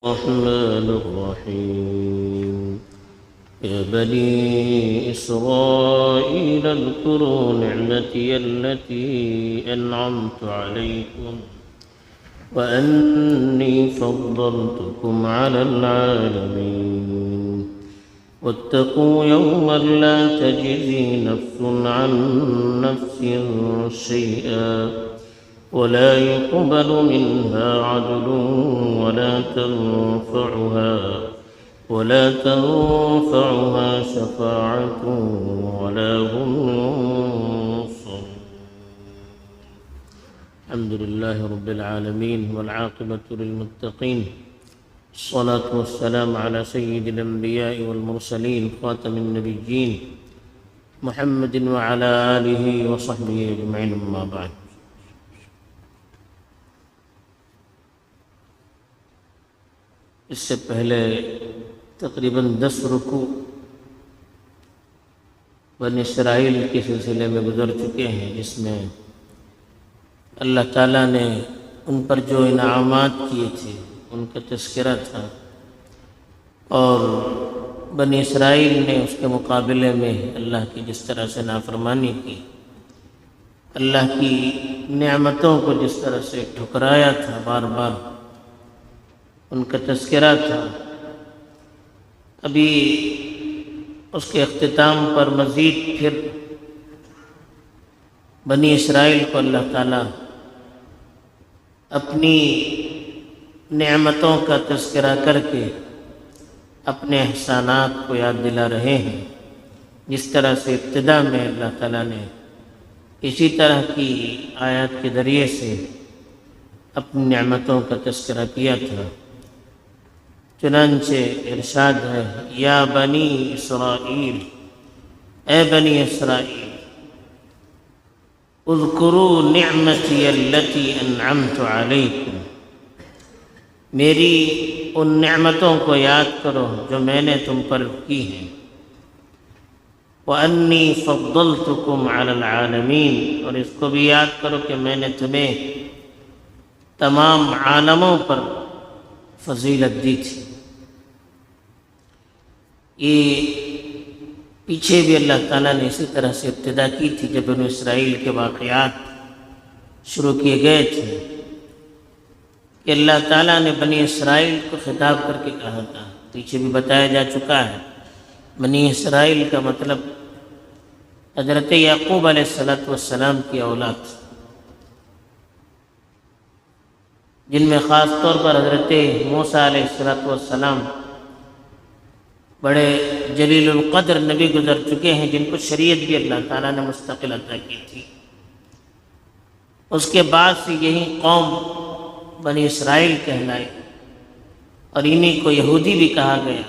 الرحمن الرحيم يا بني إسرائيل اذكروا نعمتي التي أنعمت عليكم وأني فضلتكم على العالمين واتقوا يوما لا تجزي نفس عن نفس شيئا ولا يقبل منها عدل ولا تنفعها شفاعة ولا هم ينصرون. الحمد لله رب العالمين والعاقبة للمتقين، الصلاة والسلام على سيد الأنبياء والمرسلين خاتم النبيين محمد وعلى آله وصحبه أجمعين، أما بعد. اس سے پہلے تقریباً 10 رکوع بنی اسرائیل کے سلسلے میں گزر چکے ہیں، جس میں اللہ تعالیٰ نے ان پر جو انعامات کیے تھے ان کا تذکرہ تھا، اور بنی اسرائیل نے اس کے مقابلے میں اللہ کی جس طرح سے نافرمانی کی، اللہ کی نعمتوں کو جس طرح سے ٹھکرایا تھا، بار بار ان کا تذکرہ تھا. ابھی اس کے اختتام پر مزید پھر بنی اسرائیل کو اللہ تعالیٰ اپنی نعمتوں کا تذکرہ کر کے اپنے احسانات کو یاد دلا رہے ہیں. جس طرح سے ابتدا میں اللہ تعالیٰ نے اسی طرح کی آیات کے ذریعے سے اپنی نعمتوں کا تذکرہ کیا تھا. چنانچہ ارشاد ہے، یا بنی اسرائیل، اے بنی اسرائیل، اذکروا نعمتی التی انعمت علیکم، میری ان نعمتوں کو یاد کرو جو میں نے تم پر کی ہیں. وانی فضلتکم علی العالمین، اور اس کو بھی یاد کرو کہ میں نے تمہیں تمام عالموں پر فضیلت دی تھی. یہ پیچھے بھی اللہ تعالیٰ نے اسی طرح سے ابتدا کی تھی جب بنی اسرائیل کے واقعات شروع کیے گئے تھے، کہ اللہ تعالیٰ نے بنی اسرائیل کو خطاب کر کے کہا تھا. پیچھے بھی بتایا جا چکا ہے، بنی اسرائیل کا مطلب حضرت یعقوب علیہ السلام کی اولاد، جن میں خاص طور پر حضرت موسیٰ علیہ السلام بڑے جلیل القدر نبی گزر چکے ہیں، جن کو شریعت بھی اللہ تعالیٰ نے مستقل عطا کی تھی. اس کے بعد سے یہی قوم بنی اسرائیل کہلائی، اور انہی کو یہودی بھی کہا گیا.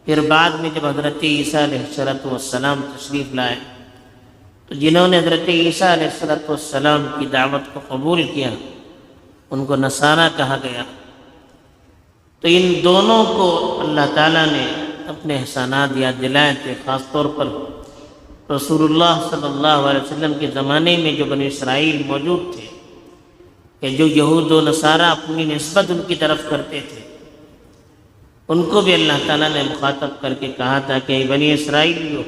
پھر بعد میں جب حضرت عیسیٰ علیہ السلام تشریف لائے تو جنہوں نے حضرت عیسیٰ علیہ السلام کی دعوت کو قبول کیا ان کو نصارہ کہا گیا. تو ان دونوں کو اللہ تعالیٰ نے اپنے احسانات یاد دلائے تھے. خاص طور پر رسول اللہ صلی اللہ علیہ وسلم کے زمانے میں جو بنی اسرائیل موجود تھے، کہ جو یہود و نصارہ اپنی نسبت ان کی طرف کرتے تھے، ان کو بھی اللہ تعالیٰ نے مخاطب کر کے کہا تھا کہ بنی اسرائیلیو،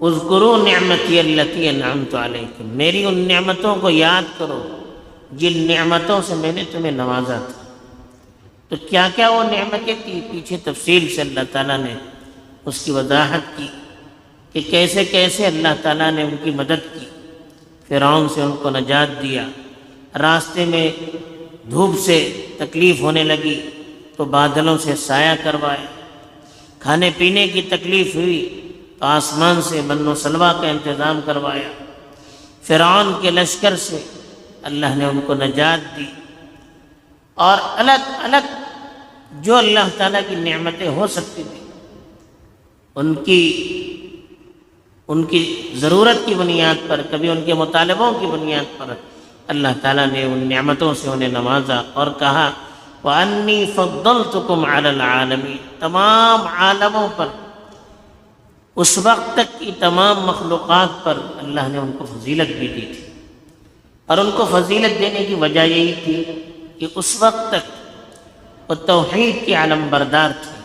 اذکروا نعمتی التی انعمت علیکم، میری ان نعمتوں کو یاد کرو جن نعمتوں سے میں نے تمہیں نوازا تھا. تو کیا کیا وہ نعمتیں تھی، پیچھے تفصیل سے اللہ تعالیٰ نے اس کی وضاحت کی کہ کیسے کیسے اللہ تعالیٰ نے ان کی مدد کی. فرعون سے ان کو نجات دیا، راستے میں دھوپ سے تکلیف ہونے لگی تو بادلوں سے سایہ کروایا، کھانے پینے کی تکلیف ہوئی تو آسمان سے من و سلویٰ کا انتظام کروایا. فرعون کے لشکر سے اللہ نے ان کو نجات دی. اور الگ الگ جو اللہ تعالیٰ کی نعمتیں ہو سکتی تھیں ان کی ضرورت کی بنیاد پر، کبھی ان کے مطالبوں کی بنیاد پر اللہ تعالیٰ نے ان نعمتوں سے انہیں نوازا اور کہا وَأَنِّي فَضَّلْتُكُمْ عَلَى الْعَالَمِينَ، تمام عالموں پر، اس وقت تک کی تمام مخلوقات پر اللہ نے ان کو فضیلت بھی دی تھی. اور ان کو فضیلت دینے کی وجہ یہی تھی کہ اس وقت تک وہ توحید کے علم بردار تھے۔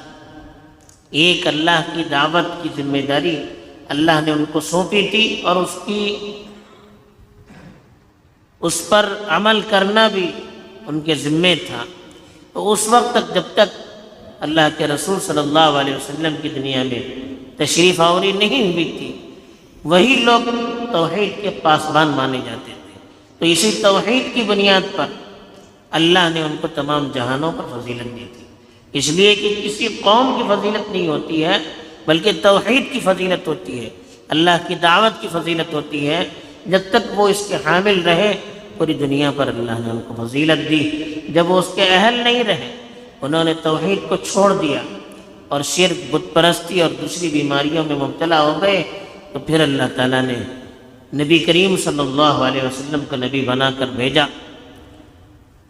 ایک اللہ کی دعوت کی ذمہ داری اللہ نے ان کو سونپی تھی، اور اس پر عمل کرنا بھی ان کے ذمے تھا۔ تو اس وقت تک جب تک اللہ کے رسول صلی اللہ علیہ وسلم کی دنیا میں تشریف آوری نہیں ہوئی تھی، وہی لوگ توحید کے پاسبان مانے جاتے تھے۔ تو اسی توحید کی بنیاد پر اللہ نے ان کو تمام جہانوں پر فضیلت دی تھی، اس لیے کہ کسی قوم کی فضیلت نہیں ہوتی ہے بلکہ توحید کی فضیلت ہوتی ہے، اللہ کی دعوت کی فضیلت ہوتی ہے۔ جب تک وہ اس کے حامل رہے پوری دنیا پر اللہ نے ان کو فضیلت دی۔ جب وہ اس کے اہل نہیں رہے، انہوں نے توحید کو چھوڑ دیا اور شرک، بت پرستی اور دوسری بیماریوں میں مبتلا ہو گئے، تو پھر اللہ تعالیٰ نے نبی کریم صلی اللہ علیہ وسلم کو نبی بنا کر بھیجا۔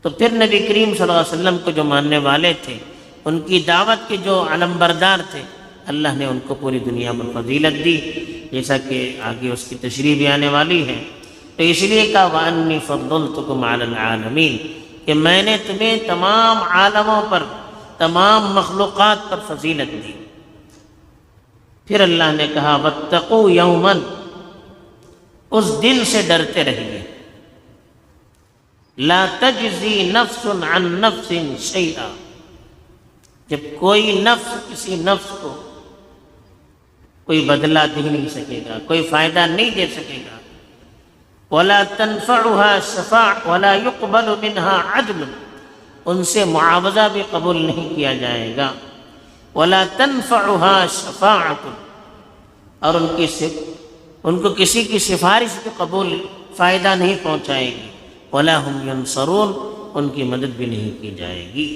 تو پھر نبی کریم صلی اللہ علیہ وسلم کو جو ماننے والے تھے، ان کی دعوت کے جو علم بردار تھے، اللہ نے ان کو پوری دنیا میں فضیلت دی، جیسا کہ آگے اس کی تشریح بھی آنے والی ہے۔ تو اس لیے کہا وَأَنِّي فَضَّلْتُكُمْ عَلَى الْعَالَمِينَ، کہ میں نے تمہیں تمام عالموں پر، تمام مخلوقات پر فضیلت دی۔ پھر اللہ نے کہا وَاتَّقُوا يَوْمًا، اس دن سے ڈرتے رہیے، لا تجزی نفس عن نفس شیئا، جب کوئی نفس کسی نفس کو کوئی بدلہ دے نہیں سکے گا، کوئی فائدہ نہیں دے سکے گا، ولا تنفعها شفاعة ولا يقبل منها عدل، ان سے معاوضہ بھی قبول نہیں کیا جائے گا، ولا تنفعها شفاعة، اور ان کو کسی کی سفارش بھی قبول فائدہ نہیں پہنچائے گی، ولا هم ينصرون، ان کی مدد بھی نہیں کی جائے گی۔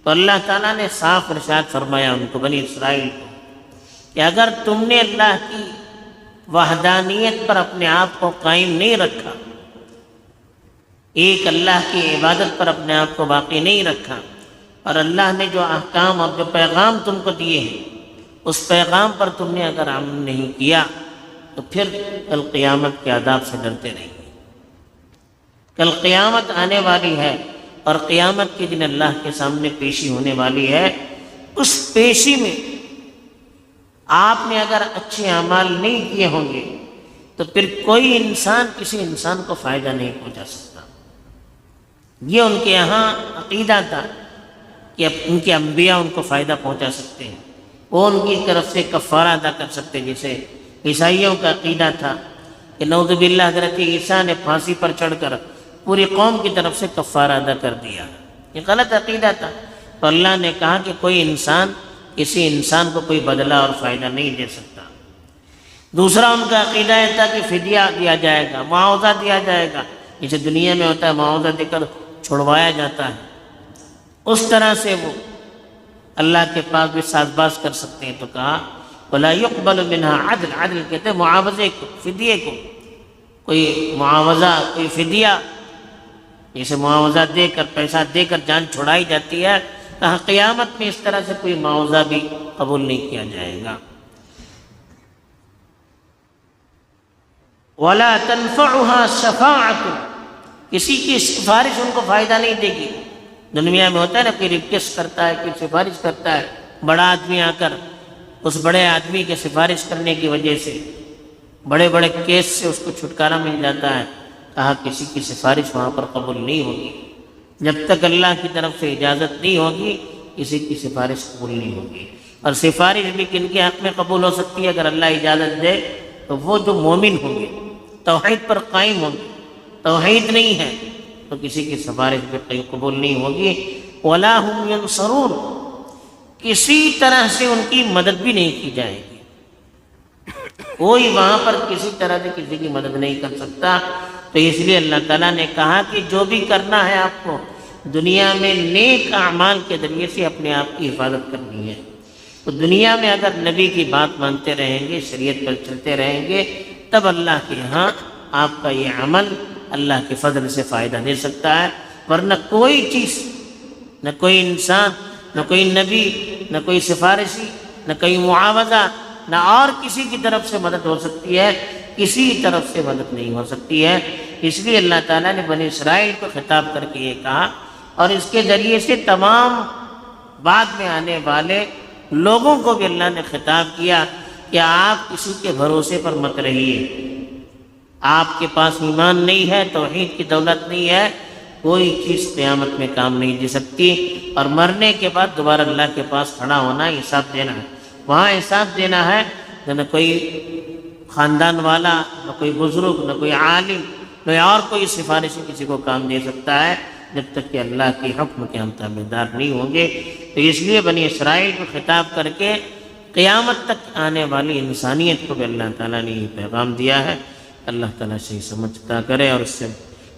تو اللہ تعالیٰ نے صاف ارشاد فرمایا ان کو، بنی اسرائیل کو، کہ اگر تم نے اللہ کی وحدانیت پر اپنے آپ کو قائم نہیں رکھا، ایک اللہ کی عبادت پر اپنے آپ کو باقی نہیں رکھا، اور اللہ نے جو احکام اور جو پیغام تم کو دیے ہیں اس پیغام پر تم نے اگر عمل نہیں کیا، تو پھر کل قیامت کے عذاب سے ڈرتے رہیے۔ کل قیامت آنے والی ہے، اور قیامت کے دن اللہ کے سامنے پیشی ہونے والی ہے۔ اس پیشی میں آپ نے اگر اچھے اعمال نہیں کیے ہوں گے تو پھر کوئی انسان کسی انسان کو فائدہ نہیں پہنچا سکتا۔ یہ ان کے یہاں عقیدہ تھا کہ ان کے انبیاء ان کو فائدہ پہنچا سکتے ہیں، وہ ان کی طرف سے کفارہ ادا کر سکتے ہیں، جیسے عیسائیوں کا عقیدہ تھا کہ نعوذ باللہ حضرت عیسیٰ نے پھانسی پر چڑھ کر پوری قوم کی طرف سے کفارہ ادا کر دیا۔ یہ غلط عقیدہ تھا۔ تو اللہ نے کہا کہ کوئی انسان کسی انسان کو کوئی بدلہ اور فائدہ نہیں دے سکتا۔ دوسرا ان کا عقیدہ یہ تھا کہ فدیہ دیا جائے گا، معاوضہ دیا جائے گا، جسے دنیا میں ہوتا ہے معاوضہ دے کر چھڑوایا جاتا ہے، اس طرح سے وہ اللہ کے پاس بھی ساز باز کر سکتے ہیں۔ تو کہا وَلَا يُقْبَلُ مِنْهَا عَدْلٌ، عدل کہتے ہیں معاوضے کو، فدیے کو، کوئی معاوضہ، کوئی فدیہ، جسے معاوضہ دے کر، پیسہ دے کر جان چھڑائی جاتی ہے، کہا قیامت میں اس طرح سے کوئی معاوضہ بھی قبول نہیں کیا جائے گا۔ وَلَا تَنْفَعُهَا شَفَاعَةٌ، کسی کی سفارش ان کو فائدہ نہیں دے گی۔ دنیا میں ہوتا ہے نا، کوئی ریکویسٹ کرتا ہے، کوئی سفارش کرتا ہے، بڑا آدمی آ کر اس بڑے آدمی کے سفارش کرنے کی وجہ سے بڑے بڑے کیس سے اس کو چھٹکارا مل جاتا ہے۔ کہا کسی کی سفارش وہاں پر قبول نہیں ہوگی، جب تک اللہ کی طرف سے اجازت نہیں ہوگی کسی کی سفارش قبول نہیں ہوگی۔ اور سفارش بھی کن کے حق میں قبول ہو سکتی ہے؟ اگر اللہ اجازت دے تو وہ جو مومن ہوں گے، توحید پر قائم ہوں گے۔ توحید نہیں ہے تو کسی کی سفارش بھی قبول نہیں ہوگی۔ وَلَا هُمْ يُنصَرُونَ، کسی طرح سے ان کی مدد بھی نہیں کی جائے گی۔ کوئی وہاں پر کسی طرح سے کسی کی مدد نہیں کر سکتا۔ تو اس لیے اللہ تعالیٰ نے کہا کہ جو بھی کرنا ہے آپ کو دنیا میں نیک اعمال کے ذریعے سے اپنے آپ کی حفاظت کرنی ہے۔ تو دنیا میں اگر نبی کی بات مانتے رہیں گے، شریعت پر چلتے رہیں گے، تب اللہ کے ہاں آپ کا یہ عمل اللہ کے فضل سے فائدہ دے سکتا ہے، ورنہ کوئی چیز، نہ کوئی انسان، نہ کوئی نبی، نہ کوئی سفارشی، نہ کوئی معاوضہ، نہ اور کسی کی طرف سے مدد ہو سکتی ہے، کسی طرف سے مدد نہیں ہو سکتی ہے۔ اس لیے اللہ تعالیٰ نے بنی اسرائیل کو خطاب کر کے یہ کہا، اور اس کے ذریعے سے تمام بعد میں آنے والے لوگوں کو بھی اللہ نے خطاب کیا کہ آپ کسی کے بھروسے پر مت رہیے، آپ کے پاس ایمان نہیں ہے، توحید کی دولت نہیں ہے، کوئی چیز قیامت میں کام نہیں دے سکتی، اور مرنے کے بعد دوبارہ اللہ کے پاس کھڑا ہونا، حساب دینا ہے، وہاں حساب دینا ہے، نہ کوئی خاندان والا، نہ کوئی بزرگ، نہ کوئی عالم، نہ اور کوئی سفارشی کسی کو کام دے سکتا ہے جب تک کہ اللہ کے حکم کے ہم تابعدار نہیں ہوں گے۔ تو اس لیے بنی اسرائیل کو خطاب کر کے قیامت تک آنے والی انسانیت کو بھی اللہ تعالیٰ نے یہ پیغام دیا ہے۔ اللہ تعالیٰ صحیح سمجھتا کرے اور اس سے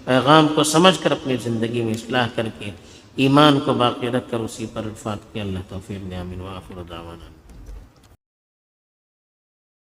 پیغام کو سمجھ کر اپنی زندگی میں اصلاح کر کے ایمان کو باقی رکھ کر اسی پر الفاظ کے اللہ توفیق دے، آمین، وآخر دعوانا۔